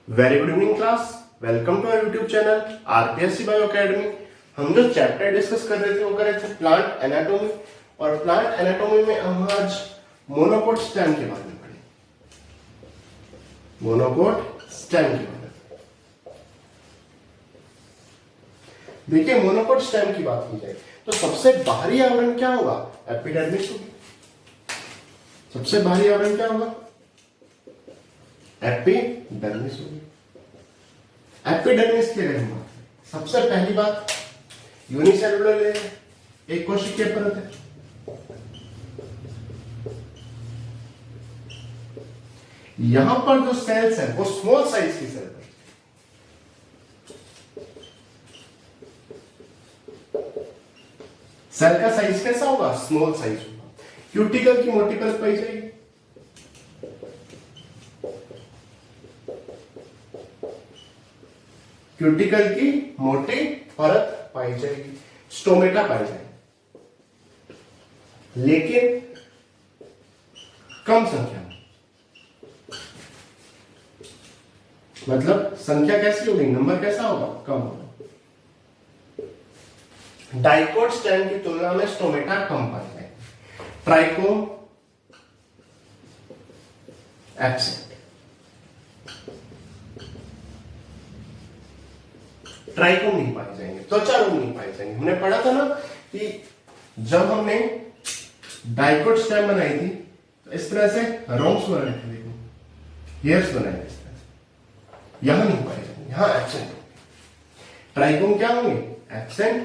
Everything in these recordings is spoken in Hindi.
Very good evening class. Welcome to our YouTube channel RPSC bio academy. हम जो चैप्टर डिस्कस कर रहे थे वो कर रहे थे प्लांट एनाटॉमी, और प्लांट एनाटॉमी में हम आज मोनोकोट स्टेम के बारे में पढ़े। मोनोकोट स्टेम के बारे में देखिए, मोनोकोट स्टेम की बात की जाए तो सबसे बाहरी आवरण क्या होगा? एपिडर्मिस होगी। सबसे बाहरी आवरण क्या होगा? एपिडर्मिस होगी। एपिडर्मिस के बारे में सबसे पहली बात, यूनिसेलुलर लेयर, एक कोशिकीय परत है। यहां पर जो सेल्स है वो स्मॉल साइज की सेल है। सेल का साइज कैसा होगा? स्मॉल साइज होगा। क्यूटिकल की मोटी परत पाई जाएगी। क्यूटिकल की मोटी परत पाई जाएगी, स्टोमेटा पाई जाएगी, लेकिन कम संख्या में। मतलब संख्या कैसी होगी? नंबर कैसा होगा? कम होगा। डाइकोट स्टेम की तुलना में स्टोमेटा कम पाई जाएगी। Trichome absent. ट्राइकोम नहीं पाए जाएंगे, त्वचा रोग नहीं पाए जाएंगे। हमने पढ़ा था ना कि जब हमने डाइकोट स्टेम बनाई थी तो इस तरह से रोम्स बने थे, देखो हेयर्स बनाए थे इस तरह से। यहां नहीं पाए जाएंगे, यहां एब्सेंट होंगे। ट्राइकोम क्या होंगे? एब्सेंट।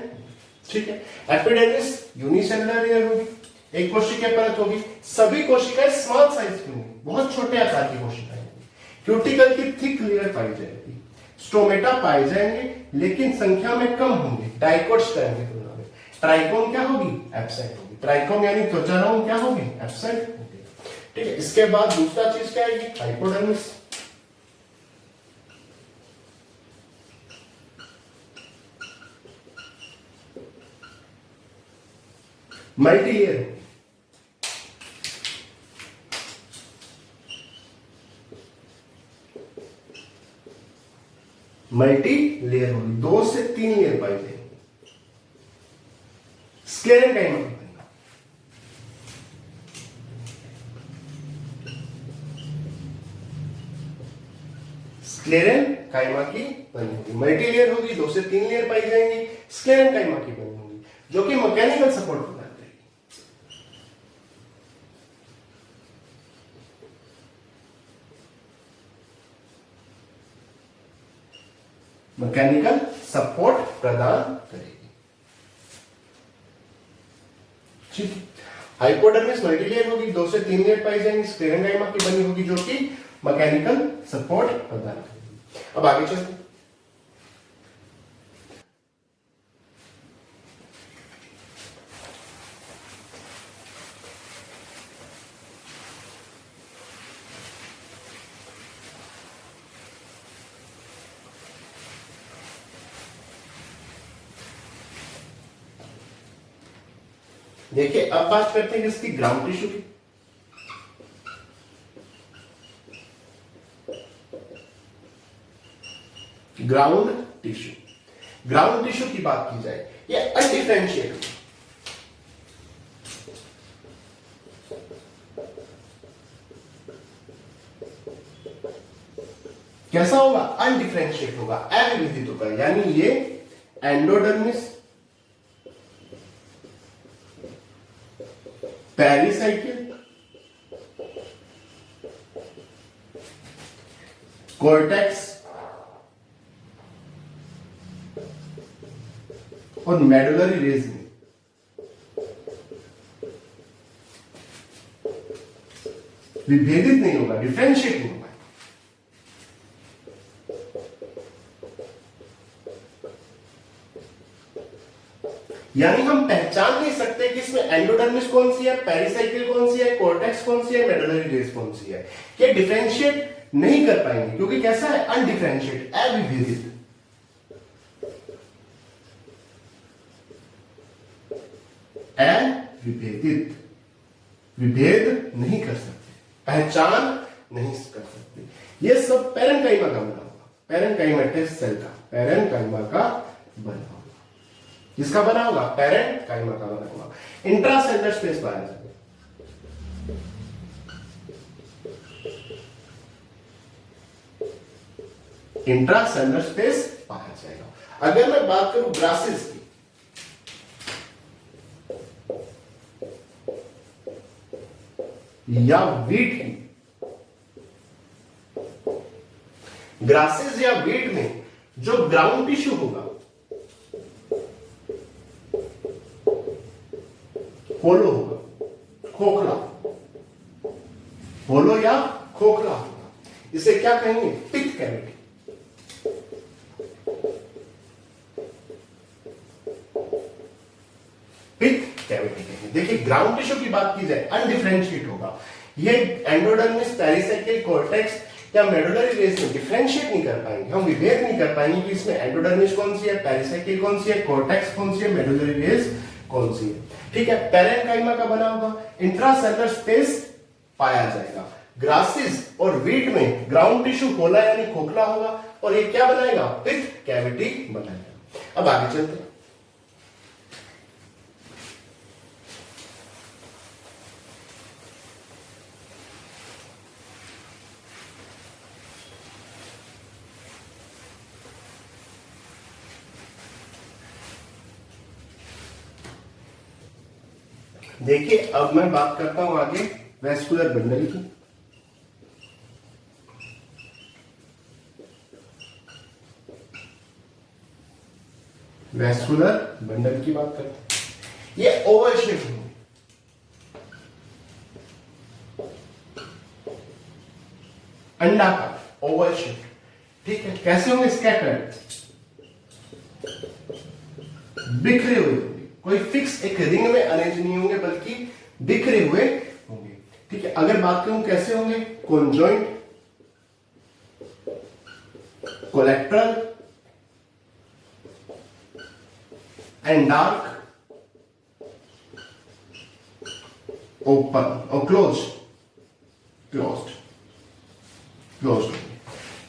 ठीक है। एपिडर्मिस यूनिसेलुलर लेयर होगी, एक कोशिकीय परत होगी। सभी कोशिकाएं स्मॉल साइज की होंगी, बहुत छोटे आकार की कोशिकाएं होंगी। क्यूटिकल की थिक लेयर पाई जाएगी। स्टोमेटा पाए जाएंगे लेकिन संख्या में कम होंगे डाइकोट स्टेम की तुलना में। ट्राइकोम क्या होगी? एब्सेंट होगी। ट्राइकोम यानी त्वचा रोग क्या होगी? एब्सेंट होगी। ठीक है। इसके बाद दूसरा चीज क्या आएगी? हाइपोडर्मिस। मल्टीलेयर होगी। मल्टी लेयर होगी, 2 से 3 लेयर पाई जाएगी। स्क्लेरेंकाइमा की बनेगी। स्क्लेरेंकाइमा की बनी होगी। मल्टी लेयर होगी, 2 से 3 लेयर पाई जाएंगी। स्क्लेरेंकाइमा की बनी होगी, जो कि मैकेनिकल सपोर्ट प्रदान करेगी। मैकेनिकल सपोर्ट प्रदान करेगी। ठीक है। हाइपोडर्मिस मल्टीलेयर होगी, 2 से 3 लेयर पाई जाएंगी। स्क्लेरेंकाइमा की बनी होगी, जो कि मैकेनिकल सपोर्ट प्रदान करेगी। अब आगे चलते हैं। देखिए, अब बात करते हैं इसकी ग्राउंड टिश्यू की। ग्राउंड टिश्यू, ग्राउंड टिश्यू की बात की जाए, ये अनडिफरेंशिएट, कैसा होगा? अनडिफरेंशिएट होगा, अविभजित होगा। यानी ये एंडोडर्मिस, पेरिसाइकिल, कॉर्टेक्स और मेडुलरी रेज में विभेदित नहीं होगा, डिफरेंशिएट नहीं होगा। यानी हम पहचान नहीं सकते कि इसमें एंडोडर्मिस कौन सी है, पेरिसाइकिल कौन सी है, कॉर्टेक्स कौन सी है, मेडुलरी रेज कौन सी है। ये डिफरेंशिएट नहीं कर पाएंगे क्योंकि कैसा है? अनडिफरेंशिएट, अविभेदित। अविभेदित, विभेद नहीं कर सकते, पहचान नहीं कर सकते। ये सब पैरेन्काइमा का बना होगा। पेरेन्काइमेटस सेल का, पेरेन्काइमा का बना होगा। किसका बना होगा? पेरेन्काइमा का बना होगा। इंट्रासेलुलर स्पेस पाया जाएगा। इंट्रासेलुलर स्पेस पाया जाएगा। अगर मैं बात करूं ग्रासेस की, या वीट की, ग्रासेस या वीट में जो ग्राउंड टिश्यू होगा होलो होगा, खोखला, होलो या खोखला होगा। इसे क्या कहेंगे? पिथ कैविटी। पिथ कैविटी कहेंगे। देखिए ग्राउंड टिश्यू की बात की जाए, अनडिफरेंशिएट होगा। ये एंडोडर्मिस, पेरिसाइकिल, कॉर्टेक्स या मेडुलरी रेस में डिफरेंशिएट नहीं कर पाएंगे, हम विभेद नहीं कर पाएंगे कि इसमें एंडोडर्मिस कौन सी है, पेरिसाइकिल कौन सी है, कॉर्टेक्स कौन सी है, मेडुलरी रेस कौन सी है। ठीक है, पेरेन्काइमा का बना होगा, इंट्रासेलुलर स्पेस पाया जाएगा। ग्रासेस और वीट में ग्राउंड टिश्यू होला यानी खोखला होगा, और ये क्या बनाएगा? पिथ कैविटी बनाएगा। अब आगे चलते हैं। देखिए अब मैं बात करता हूं आगे वेस्कुलर बंडल की। वेस्कुलर बंडल की बात करते हैं। ये ओवल शेप होंगे, अंडाकार, ओवल शेप। ठीक है, कैसे होंगे? स्कैटर्ड, बिखरे हुए होंगे, कोई फिक्स एक रिंग में अरेंज नहीं होंगे बल्कि बिखरे हुए होंगे। ठीक है, अगर बात करूं कैसे होंगे? Conjoint, colorectal and dark, open और क्लोज्ड, क्लोज्ड, क्लोज्ड।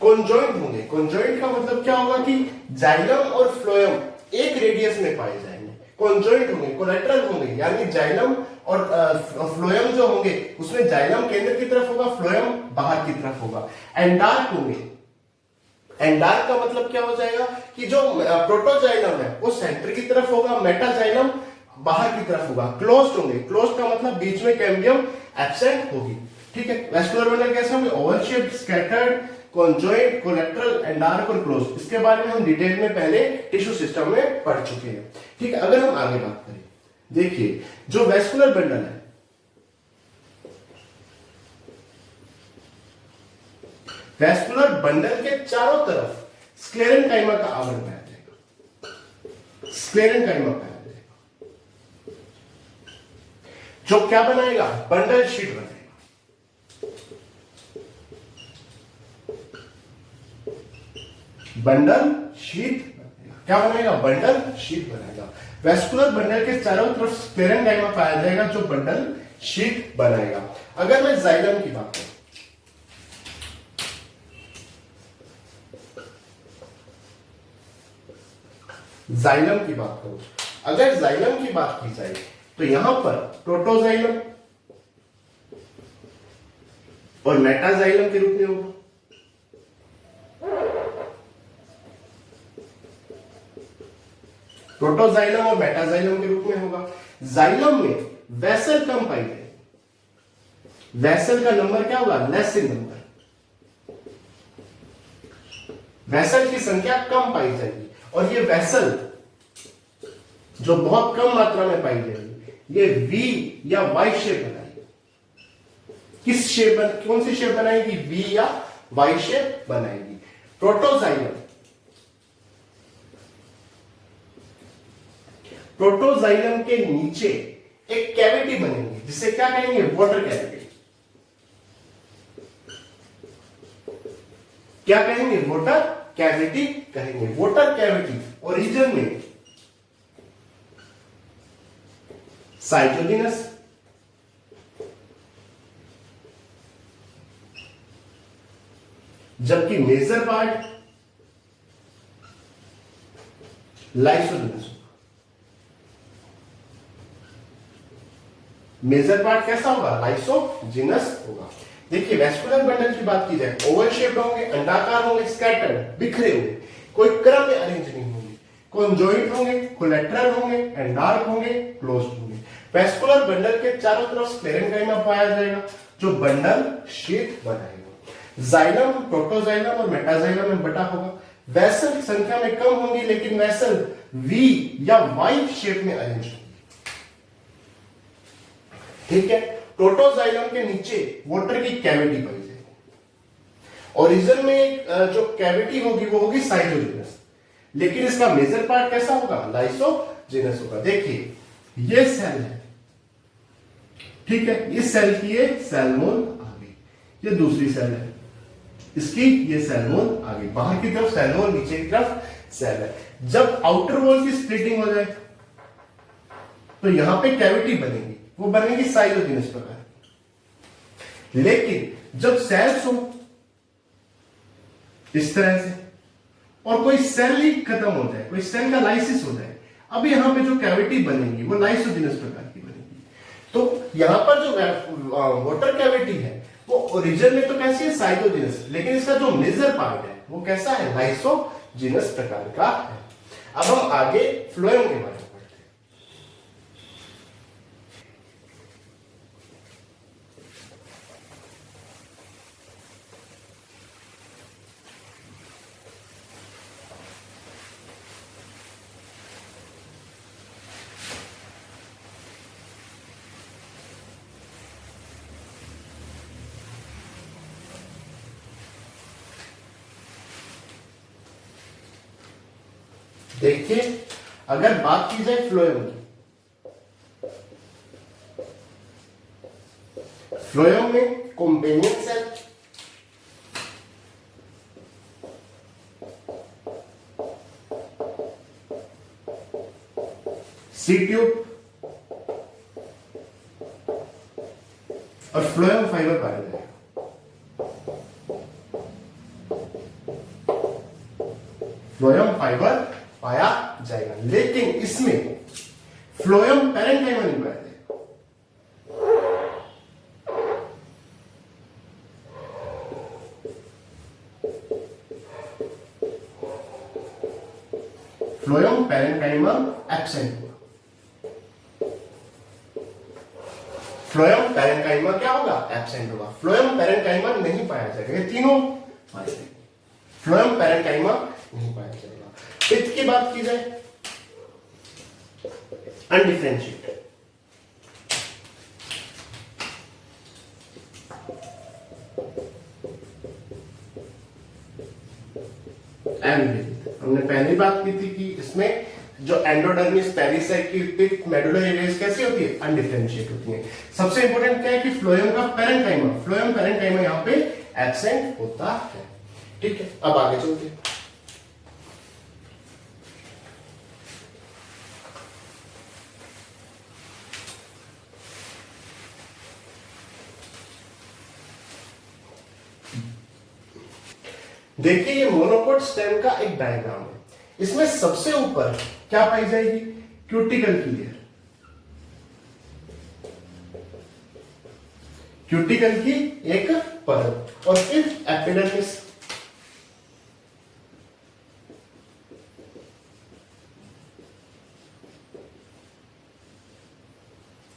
कॉन्जॉइंट होंगे। कॉन्जॉइंट का मतलब क्या होगा कि जाइलम और फ्लोएम एक रेडियस में पाए जाएंगे। कॉन्जॉइंट होंगे, कोलेट्रल होंगे, यानी जाइलम और फ्लोएम जो होंगे उसमें जाइलम केंद्र की तरफ होगा, फ्लोएम बाहर की तरफ होगा। एंडार्क होंगे। एंडार्क का मतलब क्या हो जाएगा कि जो प्रोटोजाइलम है वो सेंटर की तरफ होगा, मेटाजाइलम बाहर की तरफ होगा। क्लोज्ड होंगे। क्लोज्ड का मतलब बीच में कैम्बियम एब्सेंट होगी। ठीक है, वेस्कुलर बंडल कैसे होंगे? Oval shaped, scattered, conjoint, collateral, एंडार्क और क्लोज्ड। इसके बारे में हम डिटेल में पहले टिश्यू सिस्टम में पढ़ चुके हैं। ठीक है, अगर हम आगे बात करें, देखिए जो वेस्कुलर बंडल है, वेस्कुलर बंडल के चारों तरफ स्क्लेरेन्काइमा का आवरण पाया जाएगा। स्क्लेरेन्काइमा पाया जाएगा, जो क्या बनाएगा? बंडल शीट बनाएगा। बंडल शीट क्या बनाएगा? बंडल शीट बनाएगा। वेस्कुलर बंडल के चारों तरफ स्क्लेरेन्काइमा पाया जाएगा जो बंडल शीट बनाएगा। अगर मैं जाइलम की बात करूं, जाइलम की बात करूं, अगर जाइलम की बात की जाए तो यहां पर प्रोटोजाइलम और मेटाजाइलम के रूप में होगा। प्रोटोजाइलम और मेटाजाइलम के रूप में होगा। जाइलम में वेसल कम पाई जाएगी। वेसल का नंबर क्या होगा? Less in number. वेसल की संख्या कम पाई जाएगी, और ये वेसल जो बहुत कम मात्रा में पाई जाएगी ये वी या वाई शेप बनाएगी। किस शेप कौन सी शेप बनाएगी? वी या वाई शेप बनाएगी। प्रोटोजाइलम, प्रोटोजाइलम के नीचे एक कैविटी बनेगी जिसे क्या कहेंगे? Water cavity. क्या कहेंगे? वाटर कैविटी कहेंगे। वाटर कैविटी ओरिजिन में साइटोलिनस, जबकि मेजर पार्ट लाइसोजिनस होगा। मेजर पार्ट कैसा होगा? लाइसोजिनस होगा। देखिए वेस्कुलर बंडल की बात की जाए, ओवल शेप्ड होंगे, अंडाकार होंगे, स्कैटर्ड बिखरे हुए, कोई क्रम में अरेंज नहीं होंगे, कॉन्जॉइंट होंगे, कोलेटरल होंगे, एंडार्क होंगे, क्लोज्ड होंगे। वेस्कुलर बंडल के चारों तरफ स्क्लेरेंकाइमा पाया जाएगा जो बंडल शेप बनाएगा। जाइलम प्रोटोजाइलम और मेटाजाइलम में बटा होगा। वेसल की संख्या में कम होंगी लेकिन वेसल वी या वाई शेप में अरेंज होंगी। ठीक है, प्रोटोजाइलम के नीचे वाटर की कैविटी पाई जाएगी। ओरिजिन में जो कैविटी होगी वो होगी साइटोजिनस, लेकिन इसका मेजर पार्ट कैसा होगा? लाइसोजिनस होगा। देखिए ये सेल है, ठीक है, इस सेल की ये सेल वॉल आ गई, ये दूसरी सेल है, इसकी ये सेल वॉल आ गई, बाहर की तरफ सेल वॉल, नीचे की तरफ सेल है। जब आउटर वॉल की स्प्लिटिंग हो जाए तो यहां पे कैविटी बनेगी, वो बनेगी साइटोजिनस प्रकार। लेकिन जब सेल्स हो इस तरह से और कोई सेल ही खत्म हो जाए, कोई सेल का लाइसिस हो जाए, अब यहां पे जो कैविटी बनेगी वो लाइसोजिनस प्रकार की बनेगी। तो यहां पर जो वाटर कैविटी है वो ओरिजिन में तो कैसी है? साइटोजिनस, लेकिन इसका जो मेजर पार्ट है वो कैसा है? लाइसोजिनस प्रकार का है। अब हम आगे फ्लोएम के बारे में पढ़ते हैं। देखिए अगर बात की जाए फ्लोएम की, फ्लोएम में कॉम्पेनियन सेल, सी ट्यूब और फ्लोएम फाइबर पाया जाएगा। फ्लोएम फाइबर पाया जाएगा, लेकिन इसमें फ्लोएम पैरेन्काइमा नहीं पाया जाएगा। फ्लोएम पैरेन्काइमा एब्सेंट हुआ। फ्लोएम पैरेन्काइमा क्या होगा? एब्सेंट होगा। फ्लोएम पैरेन्काइमा नहीं पाया जाएगा, ये तीनों पाए जाएंगे। फ्लोएम पैरेन्काइमा नहीं पाया जाएगा। पित्त की बात की जाए, अनडिफरेंशिएटेड, हमने पहले बात की थी कि इसमें जो एंडोडर्मिस पेरिसाइकिल मेडुलरी रेस कैसी होती है? अनडिफरेंशिएट होती है। सबसे इंपॉर्टेंट क्या है कि फ्लोएम का पैरेन्काइमा, फ्लोएम पैरेन्काइमा यहां पे एब्सेंट होता है। ठीक है, अब आगे चलते हैं। देखिए ये मोनोकोट स्टेम का एक डायग्राम है। इसमें सबसे ऊपर क्या पाई जाएगी? क्यूटिकल की लेयर, क्यूटिकल की एक परत, और फिर एपिडर्मिस,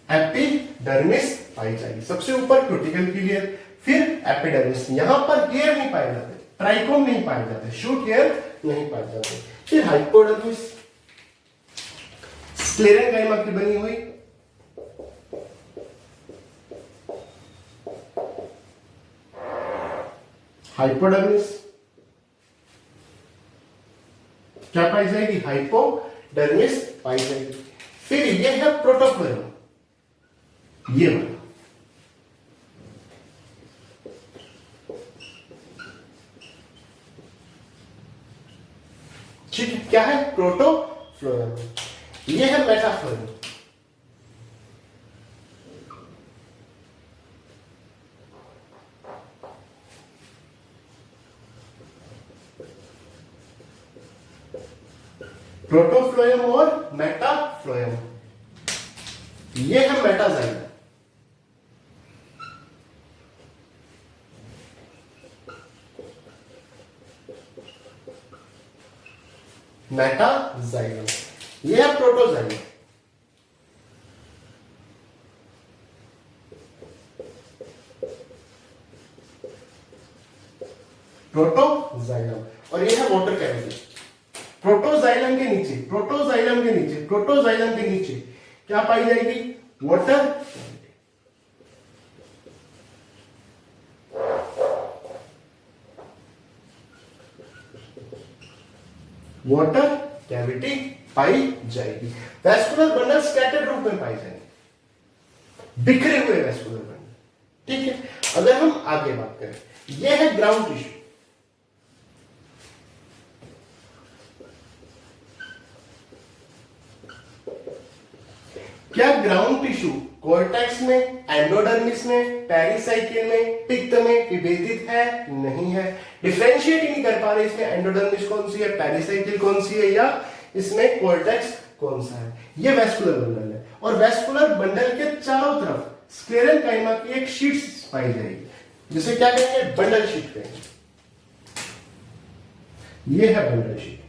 एपिडर्मिस पाई जाएगी। सबसे ऊपर क्यूटिकल की लेयर, फिर एपिडर्मिस। यहां पर हेयर नहीं पाए जाते, ट्राइकोम नहीं पाए जाते, शूट हेयर नहीं पाए जाते। फिर हाइपोडर्मिस, स्क्लेरेंकाइमा की बनी हुई, हाइपोडर्मिस क्या पाई जाएगी? हाइपोडर्मिस पाई जाएगी। फिर ये है प्रोटोफ्लोएम, ये वाला, ठीक है। क्या है? प्रोटोफ्लोएम। ये है मेटाफ्लोएम, प्रोटोफ्लोएम और मेटाफ्लोएम, ये है मेटाजाइलम। मेटाजाइलम, ये है प्रोटोजाइलम। प्रोटोजाइलम, और ये है वाटर कैविटी। प्रोटोजाइलम के नीचे, प्रोटोजाइलम के नीचे, प्रोटोजाइलम के नीचे क्या पाई जाएगी? Water cavity. वाटर कैविटी पाई जाएगी। वैस्कुलर बंडल स्कैटर्ड रूप में पाई जाएंगे, बिखरे हुए वैस्कुलर बंडल। ठीक है, अगर हम आगे बात करें, यह है ग्राउंड टिश्यू। क्या ग्राउंड टिश्यू कोर्टेक्स में, एंडोडर्मिस में, पेरिसाइकिल में, पित्त में विभेदित है? नहीं है। डिफरेंशिएट ही नहीं कर पा रहे इसमें एंडोडर्मिस कौन सी है, पेरिसाइकिल कौन सी है, या इसमें कोर्टेक्स कौन सा है। ये वैस्कुलर बंडल है, और वैस्कुलर बंडल के चारों तरफ स्क्लेरेनकाइमा की एक शीट पाई जाएगी, जिसे क्या कहेंगे? बंडल शीट कहेंगे। ये है बंडल शीट।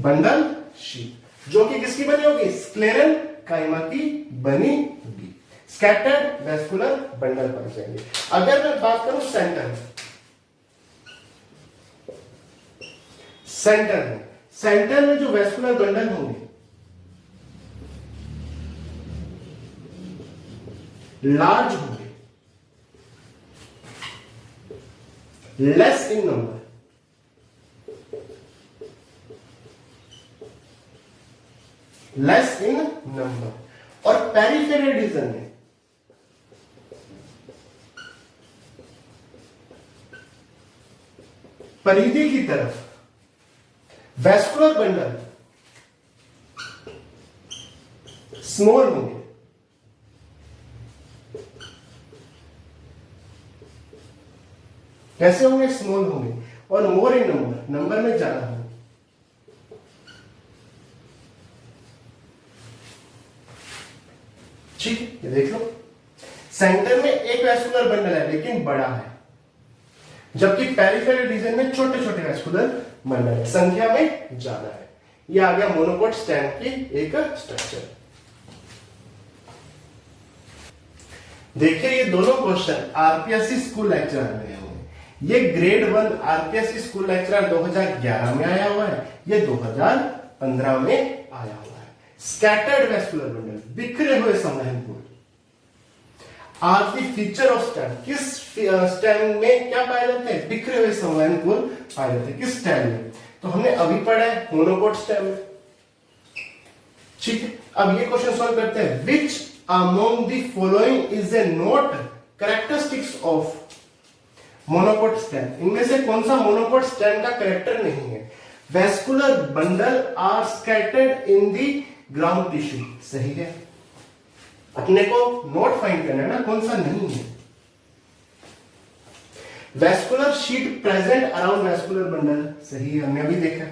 बंडल शीट जो कि किसकी बनी होगी? स्क्लेरेनकाइमा की बनी होगी। स्कैटर्ड वैस्कुलर बंडल पाए जाएंगे। अगर मैं बात करूं सेंटर में, सेंटर में जो वैस्कुलर बंडल होंगे, लार्ज होंगे, less in number, less in number, और पेरिफेरल रीजन में परिधि की तरफ वैस्कुलर बंडल स्मॉल होंगे, कैसे होंगे? स्मॉल होंगे, और मोर इन नंबर, नंबर में ज्यादा होंगे। ठीक है, ये देख लो, सेंटर में एक वैस्कुलर बंडल है लेकिन बड़ा है, जबकि पेरिफेरल रीजन में छोटे छोटे वैस्कुलर बंडल है, संख्या में ज्यादा है। ये आ गया मोनोकोट स्टेम की एक स्ट्रक्चर। देखिए, ये दोनों क्वेश्चन आरपीएससी स्कूल लेक्चरर में होंगे। ये ग्रेड 1 आरपीएससी स्कूल लेक्चरर 2011 में आया हुआ है, ये 2015 में आया हुआ है। स्कैटर्ड वैस्कुलर बंडल, बिखरे हुए संवहनपुर। आज की फीचर ऑफ स्टेम, किस स्टेम में क्या पाए जाते हैं? बिखरे हुए संवहनपुर पाए जाते हैं। किस स्टेम में? तो हमने अभी पढ़ा है मोनोकोट स्टेम में। ठीक है, अब ये क्वेश्चन सॉल्व करते हैं। Which among the following is a not characteristics of monocot stem? इनमें से कौन सा मोनोकोट स्टेम का कैरेक्टर नहीं है? Vascular bundle are scattered in the ground tissue, सही है। अपने को नोट फाइंड करना है ना, कौन सा नहीं है। Vascular sheet present around vascular bundle, सही है, हमने अभी देखा।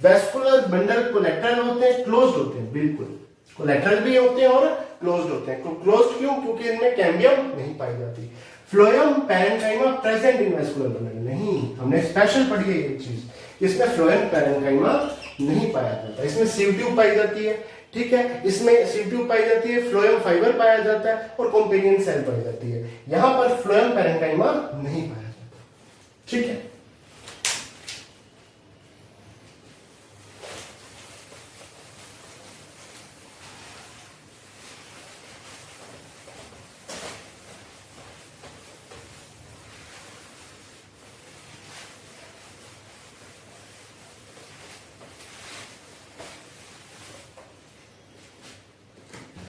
वैस्कुलर बंडल कोलेटरल होते हैं, क्लोज्ड होते हैं, बिल्कुल कोलेटरल भी होते हैं और क्लोज्ड होते हैं। क्लोज्ड क्यों? क्योंकि इनमें कैम्बियम नहीं पाई जाती। Phloem parenchyma present in vascular bundle, नहीं, हमने स्पेशल पढ़ी है ये चीज, इसमें फ्लोएम पैरेन्काइमा नहीं पाया जाता। इसमें सीव ट्यूब पाई जाती है, ठीक है, इसमें सीव ट्यूब पाई जाती है, फ्लोएम फाइबर पाया जाता है, और कॉम्पेनियन सेल पाई जाती है। यहां पर फ्लोएम पैरेन्काइमा नहीं पाया जाता। ठीक है।